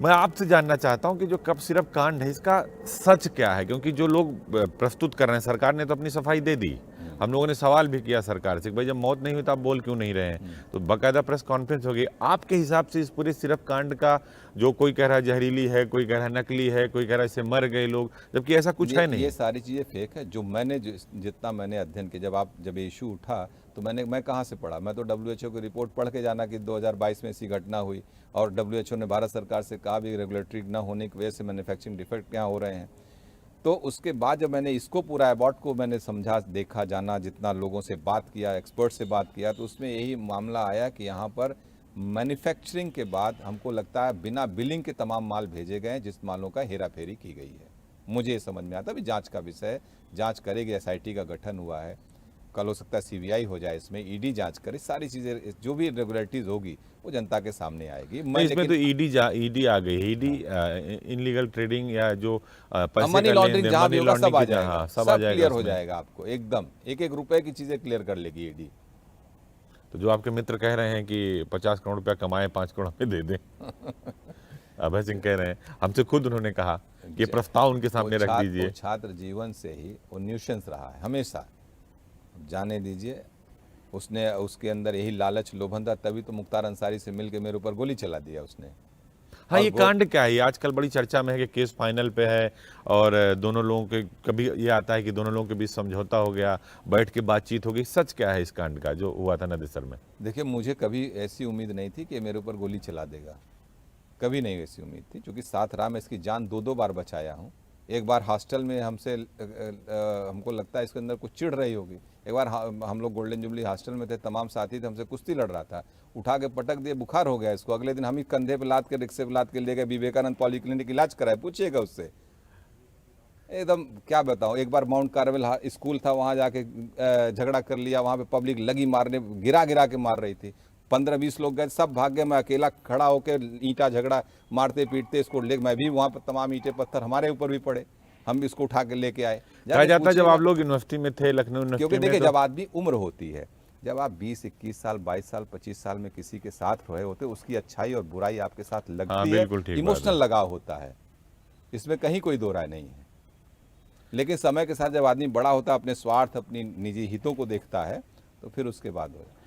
मैं आपसे जानना चाहता हूं कि जो कप सिरप कांड है इसका सच क्या है, क्योंकि जो लोग प्रस्तुत कर रहे हैं, सरकार ने तो अपनी सफाई दे दी, हम लोगों ने सवाल भी किया सरकार से कि भाई जब मौत नहीं हुई तो आप बोल क्यों नहीं रहे हैं, तो बाकायदा प्रेस कॉन्फ्रेंस हो गई। आपके हिसाब से इस पूरे सिरप कांड का, जो कोई कह रहा है जहरीली है, कोई कह रहा है नकली है, कोई कह रहा है इससे मर गए लोग, जबकि ऐसा कुछ है नहीं। ये सारी चीज़ें फेक है। जो मैंने जितना मैंने अध्ययन किया, जब ये इशू उठा तो मैं कहाँ से पढ़ा, मैं तो डब्ल्यूएचओ की रिपोर्ट पढ़ के जाना कि 2022 में ऐसी घटना हुई और डब्ल्यूएचओ ने भारत सरकार से कहा भी रेगुलेटरी न होने की वजह से मैन्युफैक्चरिंग डिफेक्ट यहाँ हो रहे हैं। तो उसके बाद जब मैंने इसको पूरा अबॉट को मैंने समझा, देखा, जाना, जितना लोगों से बात किया, एक्सपर्ट से बात किया, तो उसमें यही मामला आया कि यहाँ पर मैन्युफैक्चरिंग के बाद हमको लगता है बिना बिलिंग के तमाम माल भेजे गए हैं, जिस मालों का हेरा फेरी की गई है। मुझे ये समझ में आता है, अभी जांच का विषय है, जांच करेगी, एसआईटी का गठन हुआ है, कल हो सकता है सीबीआई हो जाए, इसमें ईडी जांच करे, सारी चीज़ें जो भी रेगुलेटरीज होगी वो जनता के सामने आएगी। नहीं, इसमें तो ईडी आ गई, ईडी इनलीगल ट्रेडिंग या जो पैसे मनी का लेन लॉन्ड्रिंग देन, जहाँ भी मनी होगा सब लॉन्ड्रिंग आ की, जाएगा, हाँ सब आ सब जाएगा क्लियर हो उसमें। जाएगा आपको एकदम, एक एक रुपए की चीज़ें क्लियर कर लेगी ईडी। तो जो आपके मित्र कह रहे हैं कि 50 करोड़ रुपया कमाए 5 करोड़ हमें दे दें, अभय सिंह कह रहे हैं, हमसे खुद उन्होंने कहा कि प्रस्ताव उनके सामने रख वो दीजिए। छात्र जीवन से ही वो न्यूसेंस रहा है हमेशा, जाने दीजिए। उसने उसके अंदर यही लालच लोभन था, तभी तो मुख्तार अंसारी से मिलकर मेरे ऊपर गोली चला दिया उसने। हाँ, और ये कांड क्या है? ये आजकल बड़ी चर्चा में है कि केस फाइनल पे है और दोनों लोगों के, कभी ये आता है कि दोनों लोगों के बीच समझौता हो गया, बैठ के बातचीत हो गई। सच क्या है इस कांड का जो हुआ था नदेसर में? देखिए, मुझे कभी ऐसी उम्मीद नहीं थी कि मेरे ऊपर गोली चला देगा, कभी नहीं ऐसी उम्मीद थी, क्योंकि साथ रहा, मैं इसकी जान दो बार बचाया हूँ। एक बार हॉस्टल में हमसे हमको लगता है इसके अंदर कुछ चिढ़ रही होगी। एक बार हम लोग गोल्डन जुबली हॉस्टल में थे, तमाम साथी थे, हमसे कुश्ती लड़ रहा था, उठा के पटक दिए, बुखार हो गया इसको। अगले दिन हम ही कंधे पे लाद के, रिक्शे पे लाद के ले गए विवेकानंद पॉलीक्लिनिक, इलाज कराए, पूछिएगा उससे। एकदम क्या बताऊँ, एक बार माउंट कार्मेल स्कूल था, वहाँ जाके झगड़ा कर लिया, वहाँ पे पब्लिक लगी मारने, गिरा गिरा के मार रही थी, 15-20 लोग गए, सब भाग गए, मैं अकेला खड़ा होकर ईंटा झगड़ा मारते पीटते इसको ले, मैं भी वहाँ पर तमाम ईंटे पत्थर हमारे ऊपर भी पड़े, हम भी इसको उठा के लेके आए। कहा जाता है जब आप लोग यूनिवर्सिटी में थे, लखनऊ क्योंकि यूनिवर्सिटी में, देखिए, तो जब आदमी उम्र होती है, जब आप 20-21 साल, 22 साल, 25 साल में किसी के साथ रहे होते, उसकी अच्छाई और बुराई आपके साथ हाँ लगती है, बिल्कुल ठीक बात है। इमोशनल लगाव होता है, इसमें कहीं कोई दो राय नहीं है। लेकिन समय के साथ जब आदमी बड़ा होता है, अपने स्वार्थ, अपनी निजी हितों को देखता है, तो फिर उसके बाद हो जाता है।